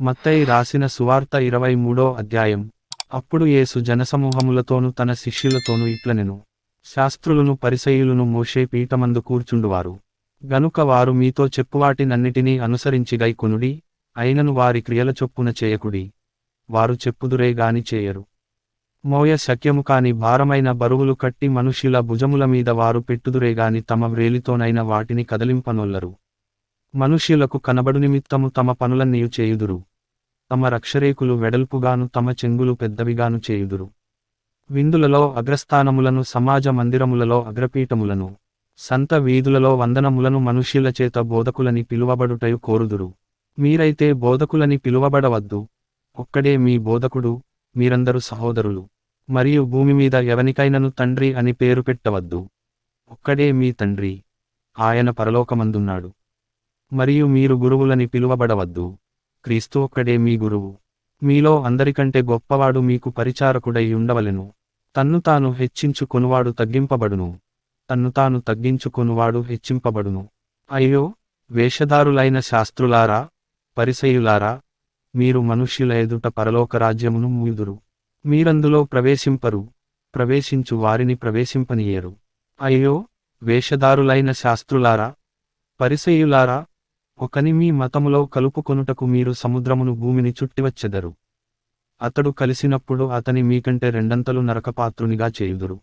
మత్తయి రాసిన సువార్త 23వ అధ్యాయం. అప్పుడు యేసు జనసమూహములతోను తన శిష్యులతోను ఇట్లనెను, శాస్త్రులును పరిసయ్యులును మోషే పీఠమందు కూర్చుండువారు. గనుక వారు మీతో చెప్పువాటినన్నిటినీ అనుసరించి గైకొనుడి, అయినను వారి క్రియల చొప్పున చేయకుడి. వారు చెప్పుదురే గాని చేయరు. మోయ శక్యము కాని భారమైన బరువులు కట్టి మనుష్యుల భుజముల మీద వారు పెట్టుదురేగాని తమ వ్రేలితోనైన వాటిని కదలింపనొల్లరు. మనుష్యులకు కనబడు నిమిత్తము తమ పనులన్నీయు చేయుదురు. తమ రక్షరేకులు వెడల్పుగాను తమ చెంగులు పెద్దవిగాను చేయుదురు. విందులలో అగ్రస్థానములను సమాజ మందిరములలో అగ్రపీఠములను సంత వీధులలో వందనములను మనుష్యుల చేత బోధకులని పిలువబడుటయు కోరుదురు. మీరైతే బోధకులని పిలువబడవద్దు, ఒక్కడే మీ బోధకుడు, మీరందరూ సహోదరులు. మరియు భూమి మీద ఎవనికైనను తండ్రి అని పేరు పెట్టవద్దు, ఒక్కడే మీ తండ్రి, ఆయన పరలోకమందున్నాడు. మరియు మీరు గురువులని పిలువబడవద్దు, క్రీస్తు ఒక్కడే మీ గురువు. మీలో అందరికంటే గొప్పవాడు మీకు పరిచారకుడై ఉండవలెను. తన్ను తాను హెచ్చించుకొనువాడు తగ్గింపబడును, తన్ను తాను తగ్గించుకొనువాడు హెచ్చింపబడును. అయ్యో, వేషధారులైన శాస్త్రులారా, పరిసయ్యులారా, మీరు మనుష్యుల ఎదుట పరలోక రాజ్యమును మూయుదురు. మీరందులో ప్రవేశింపరు, ప్రవేశించు వారిని ప్రవేశింపనీయరు. అయ్యో, వేషధారులైన శాస్త్రులారా, పరిసయ్యులారా, ఒకని మీ మతములో కలుపుకొనుటకు మీరు సముద్రమును భూమిని చుట్టివచ్చెదరు. అతడు కలిసినప్పుడు అతని మీకంటే రెండంతలు నరకపాత్రునిగా చేయుదురు.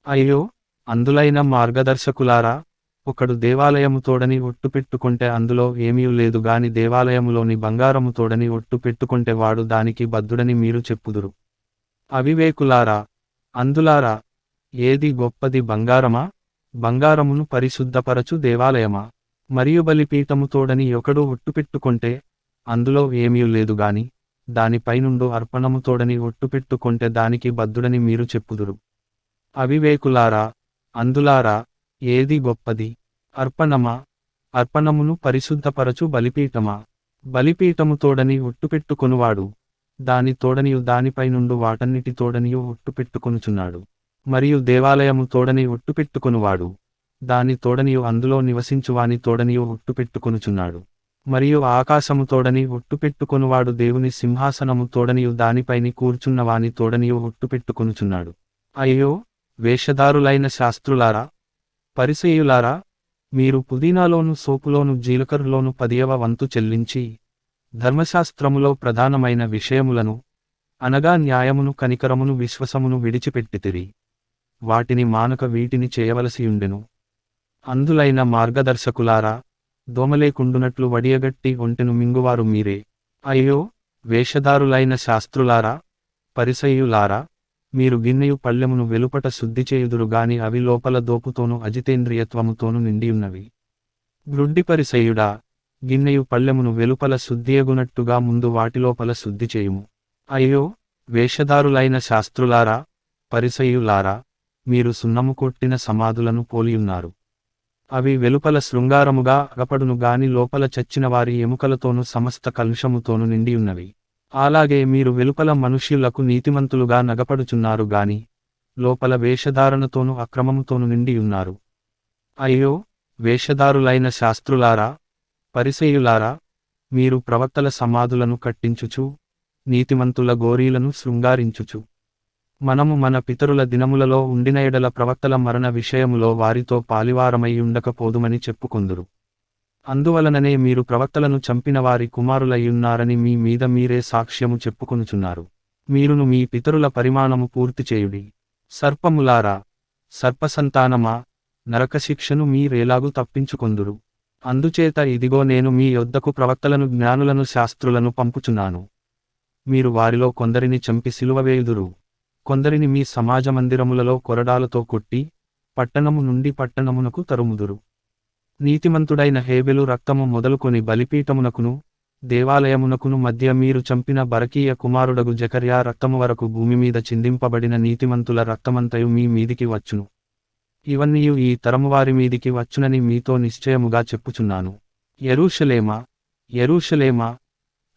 అయ్యో, అందులైన మార్గదర్శకులారా, ఒకడు దేవాలయము తోడని ఒట్టు పెట్టుకొంటే అందులో ఏమీ లేదు గాని దేవాలయములోని బంగారము తోడని ఒట్టు పెట్టుకొంటే వాడు దానికి బద్ధుడని మీరు చెప్పుదురు. అవివేకులారా, అందులారా, ఏది గొప్పది, బంగారమా? బంగారమును పరిశుద్ధపరచు దేవాలయమా? మరియు బలిపీఠము తోడని ఒకడు ఒట్టు పెట్టుకొంటే అందులో ఏమీ లేదు గాని దానిపైనుండు అర్పణము తోడని ఒట్టు పెట్టుకొంటే దానికి బద్ధుడని మీరు చెప్పుదురు. అవివేకులారా, అందులారా, ఏది గొప్పది, అర్పణమా? అర్పణమును పరిశుద్ధపరచు బలిపీఠమా? బలిపీఠము తోడని ఒట్టు పెట్టుకొనువాడు దాని తోడనియు దానిపైనుండు వాటన్నిటి తోడనియు ఒట్టు పెట్టుకొనుచున్నాడు. మరియు దేవాలయము తోడని ఒట్టు పెట్టుకొనువాడు దాని తోడనియు అందులో నివసించువాని తోడనియు ఒట్టు పెట్టుకొనుచున్నాడు. మరియు ఆకాశము తోడని ఒట్టు పెట్టుకొనువాడు దేవుని సింహాసనము తోడనియు దానిపైని కూర్చున్నవాని తోడనియు ఒట్టు పెట్టుకొనుచున్నాడు. అయ్యో, వేషధారులైన శాస్త్రులారా, పరిసయ్యులారా, మీరు పుదీనాలోను సోపులోను జీలకర్రలోను 10వ వంతు చెల్లించి ధర్మశాస్త్రములో ప్రధానమైన విషయములను అనగా న్యాయమును కనికరమును విశ్వసమును విడిచిపెట్టితిరి. వాటిని మానక వీటిని చేయవలసియుండెను. అందులైన మార్గదర్శకులారా, దోమలేకుండునట్లు వడియగట్టి ఒంటెను మింగువారు మీరే. అయ్యో, వేషధారులైన శాస్త్రులారా, పరిసయ్యులారా, మీరు గిన్నెయు పళ్ళెమును వెలుపట శుద్ధి చేయుదురు గాని అవి లోపల దోపుతోనూ అజితేంద్రియత్వముతోనూ నిండియున్నవి. గ్రుడ్డి పరిసయ్యుడా, గిన్నెయు పళ్ళెమును వెలుపల శుద్ధియగునట్టుగా ముందు వాటిలోపల శుద్ధి చేయుము. అయ్యో, వేషధారులైన శాస్త్రులారా, పరిసయ్యులారా, మీరు సున్నము కొట్టిన సమాధులను పోలియున్నారు. అవి వెలుపల శృంగారముగా అగపడును గాని లోపల చచ్చిన వారి ఎముకలతోనూ సమస్త కలుషముతోనూ నిండియున్నవి. అలాగే మీరు వెలుపల మనుష్యులకు నీతిమంతులుగా నగపడుచున్నారు గాని లోపల వేషధారణతోనూ అక్రమముతోనూ నిండియున్నారు. అయ్యో, వేషధారులైన శాస్త్రులారా, పరిసయ్యులారా, మీరు ప్రవక్తల సమాధులను కట్టించుచు నీతిమంతుల గోరీలను శృంగారించుచు మనము మన పితరుల దినములలో ఉండిన ఎడల ప్రవక్తల మరణ విషయములో వారితో పాలివారమై ఉండకపోదుమని చెప్పుకొందురు. అందువలననే మీరు ప్రవక్తలను చంపిన వారి కుమారులయ్యున్నారని మీ మీద మీరే సాక్ష్యము చెప్పుకొనుచున్నారు. మీరును మీ పితరుల పరిమాణము పూర్తి చేయుడి. సర్పములారా, సర్పసంతానమా, నరకశిక్షను మీరేలాగు తప్పించుకొందురు? అందుచేత ఇదిగో నేను మీ యొద్దకు ప్రవక్తలను జ్ఞానులను శాస్త్రులను పంపుచున్నాను. మీరు వారిలో కొందరిని చంపి సిలువవేయుదురు, కొందరిని మీ సమాజమందిరములలో కొరడాలతో కొట్టి పట్టణము నుండి పట్టణమునకు తరుముదురు. నీతిమంతుడైన హేబెలు రక్తము మొదలుకొని బలిపీఠమునకును దేవాలయమునకును మధ్య మీరు చంపిన బరకీయ కుమారుడగు జకర్యా రక్తము వరకు భూమి మీద చిందింపబడిన నీతిమంతుల రక్తమంతయు మీ మీదికి వచ్చును. ఇవన్నీయు ఈ తరమువారి మీదికి వచ్చునని మీతో నిశ్చయముగా చెప్పుచున్నాను. యెరూషలేమా, యెరూషలేమా,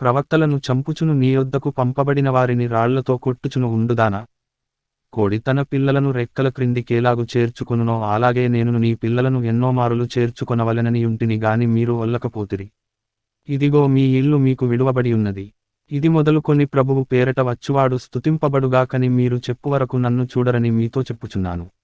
ప్రవక్తలను చంపుచును నీ యొద్దకు పంపబడిన వారిని రాళ్లతో కొట్టుచును ఉండుదానా? కోడి తన పిల్లలను రెక్కల క్రిందికేలాగు చేర్చుకొనునో అలాగే నేను నీ పిల్లలను ఎన్నో మారులు చేర్చుకొనవలెనని యుంటిని గాని మీరు ఒల్లకపోతిరి. ఇదిగో మీ ఇల్లు మీకు విడువబడి ఉన్నది. ఇది మొదలుకొని ప్రభువు పేరట వచ్చువాడు స్తుతింపబడుగాకని మీరు చెప్పువరకు నన్ను చూడరని మీతో చెప్పుచున్నాను.